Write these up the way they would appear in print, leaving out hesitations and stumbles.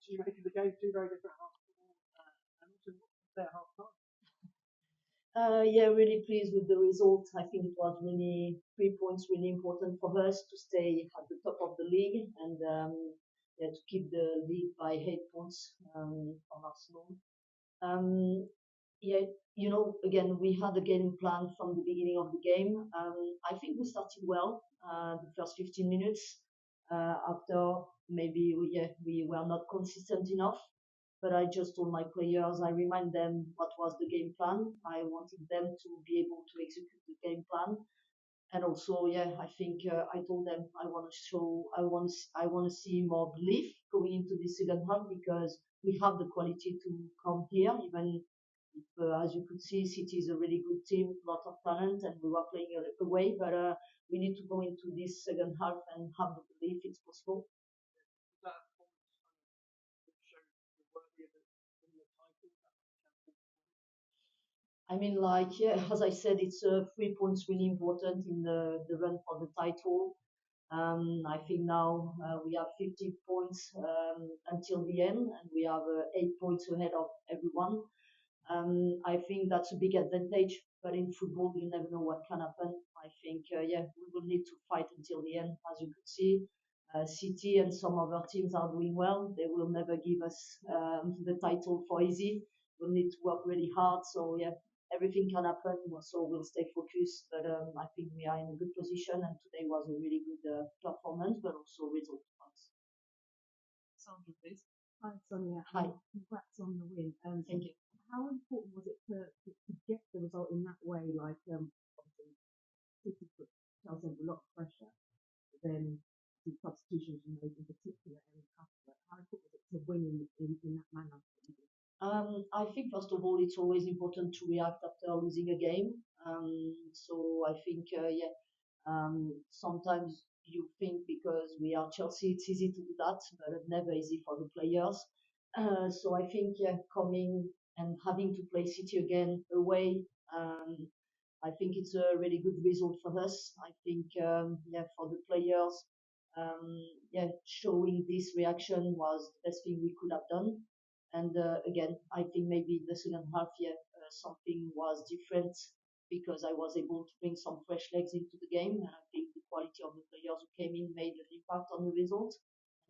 you making the game two very different halves, and also their half time? Yeah, really pleased with the result. I think it was really 3 points really important for us to stay at the top of the league and yeah, to keep the league by 8 points from Arsenal. Um, yeah, again, we had a game plan from the beginning of the game. I think we started well the first 15 minutes. After maybe we were not consistent enough, but I just told my players, I remind them what was the game plan. I wanted them to be able to execute the game plan, and also, yeah, I think I told them I want to show, I want to see more belief going into the second half because we have the quality to come here, even if, as you could see, City is a really good team, lot of talent, and we were playing away, but we need to go into this second half and have the belief it's possible. That performance showed you're worthy of winning the title. I mean, like, yeah, as I said, it's 3 points really important in the run for the title. I think now we have 50 points until the end, and we have 8 points ahead of everyone. I think that's a big advantage, but in football, you never know what can happen. I think, yeah, we will need to fight until the end. As you could see, City and some other teams are doing well. They will never give us the title for easy. We'll need to work really hard. So, yeah, everything can happen. So we'll stay focused. But I think we are in a good position, and today was a really good performance, but also result for us. Sandra, please. Hi, Sonia. Hi. Congrats on the win. Thank you. How important was it to get the result in that way? Like, obviously, City put Chelsea under a lot of pressure, but then the substitutions you made, in particular, Eric Cuthbert. How important was it to win in that manner? I think first of all, it's always important to react after losing a game. So I think, yeah, sometimes you think because we are Chelsea, it's easy to do that, but it's never easy for the players. So I think, yeah, coming and having to play City again away, um, I think it's a really good result for us. I think, yeah, for the players, yeah, showing this reaction was the best thing we could have done. And again, I think maybe in the second half, yeah, something was different because I was able to bring some fresh legs into the game. And I think the quality of the players who came in made an impact on the result.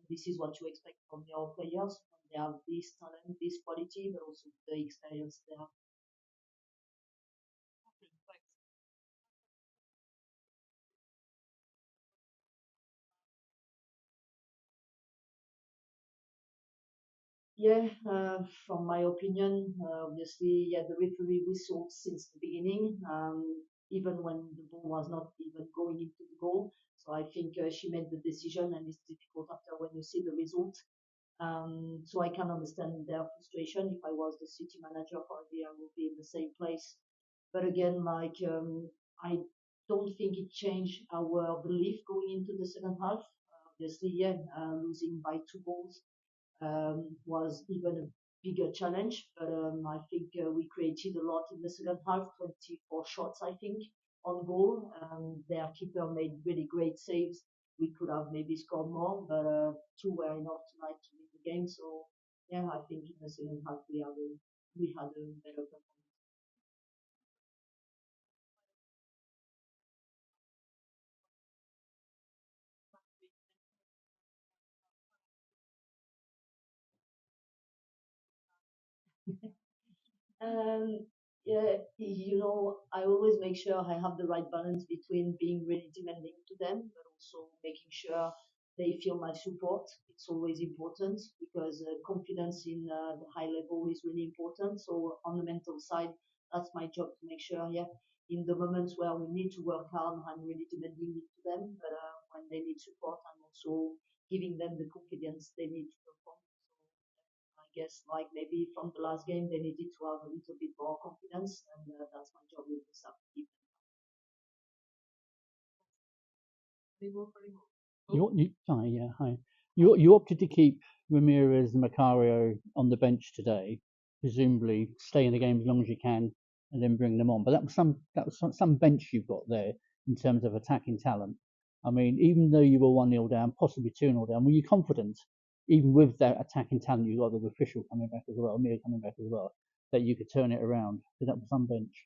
And this is what you expect from your players when they have this talent, this quality, but also the experience they have. Yeah, from my opinion, obviously, yeah, the referee whistled since the beginning, even when the ball was not even going into the goal. So I think she made the decision, and it's difficult after when you see the result. So I can understand their frustration. If I was the city manager, probably I would be in the same place. But again, like I don't think it changed our belief going into the second half. Obviously, yeah, losing by 2 goals was even a bigger challenge. But I think we created a lot in the second half, 24 shots, I think, on goal. Their keeper made really great saves. We could have maybe scored more, but two were enough tonight to win the game. So, yeah, I think in the second half we had a better performance. Um, yeah, I always make sure I have the right balance between being really demanding to them, but also making sure they feel my support. It's always important because confidence in the high level is really important. So on the mental side, that's my job to make sure, yeah, in the moments where we need to work hard, I'm really demanding it to them. But when they need support, I'm also giving them the confidence they need to perform. I guess like maybe from the last game they needed to have a little bit more confidence, and that's my job with the sub. Hi, yeah, hi. You opted to keep Ramirez and Macario on the bench today, presumably stay in the game as long as you can and then bring them on. But that was some bench you've got there in terms of attacking talent. I mean, even though you were 1-0 down, possibly 2-0 down, were you confident even with that attacking talent, you got the official coming back as well, Mia coming back as well, that you could turn it around. Did that was some bench.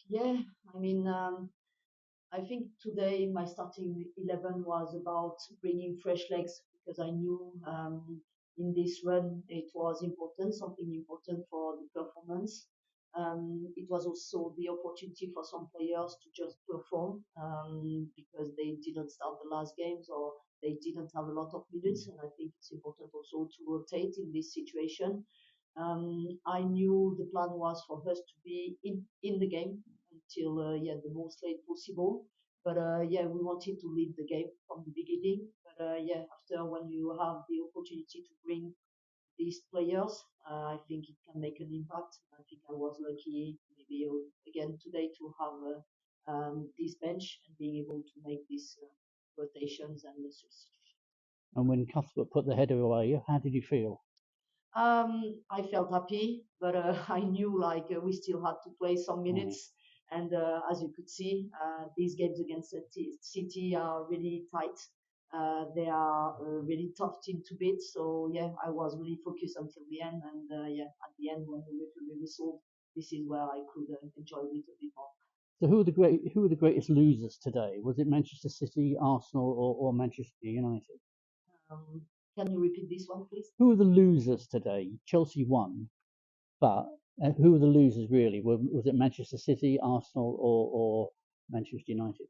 Yeah, I mean, I think today my starting 11 was about bringing fresh legs because I knew in this run it was important, something important for the performance. It was also the opportunity for some players to just perform because they didn't start the last games or they didn't have a lot of minutes. And I think it's important also to rotate in this situation. I knew the plan was for us to be in the game until the most late possible. But yeah, we wanted to lead the game from the beginning. But yeah, after when you have the opportunity to bring these players, I think it can make an impact. I think I was lucky maybe again today to have this bench and being able to make these rotations and the substitutions. And when Cuthbert put the header away, how did you feel? I felt happy, but I knew like we still had to play some minutes. And as you could see, these games against City are really tight. They are a really tough team to beat. So yeah, I was really focused until the end. And yeah, at the end when the referee whistled, this is where I could enjoy it a bit more. So who were the greatest losers today? Was it Manchester City, Arsenal, or Manchester United? Can you repeat this one, please? Who were the losers today? Chelsea won, but who were the losers really? Was it Manchester City, Arsenal, or Manchester United?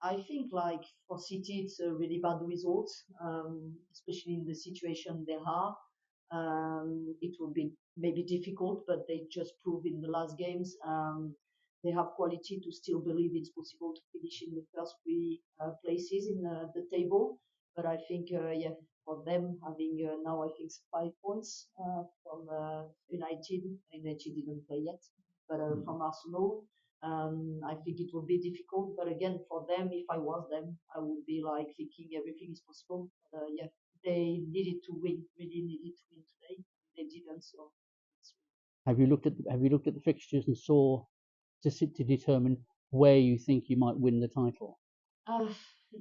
I think like for City, it's a really bad result, especially in the situation they are. It will be maybe difficult, but they just proved in the last games they have quality to still believe it's possible to finish in the first three places in the table. But I think, yeah, for them having now I think 5 points from United. United didn't play yet, but from Arsenal. I think it will be difficult, but again, for them, if I was them, I would be like thinking everything is possible. Yeah, they needed to win, really needed to win today. They didn't, so. Have you looked at the fixtures and saw to determine where you think you might win the title? Uh,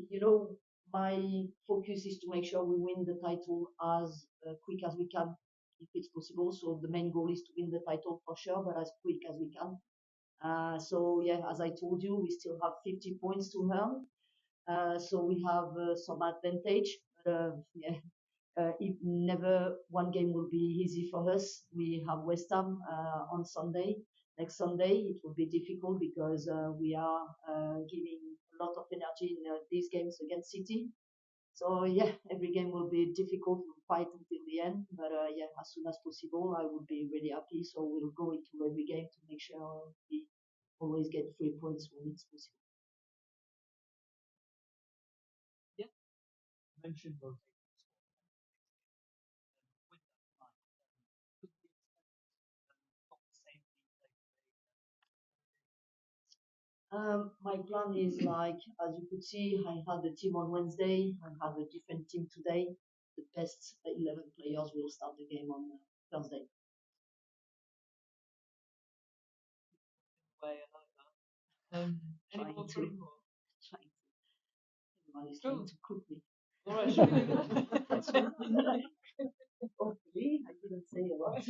you know, my focus is to make sure we win the title as quick as we can, if it's possible. So the main goal is to win the title for sure, but as quick as we can. So yeah, as I told you, we still have 50 points to earn. So we have some advantage. Yeah, if never one game will be easy for us. We have West Ham on Sunday. Next Sunday, it will be difficult because we are giving a lot of energy in these games against City. So yeah, every game will be difficult. We'll fight until the end, but yeah, as soon as possible, I would be really happy. So we'll go into every game to make sure we always get 3 points when it's possible. Yeah, mentioned rotating with that line. Could we expect not the same team play My plan is like, as you could see, I had a team on Wednesday. I have a different team today. The best 11 players will start the game on Thursday. way? I like that. Any Trying more to. three more? Trying to. Everybody's trying to cook me. All right, should we? Hopefully, I didn't say a lot.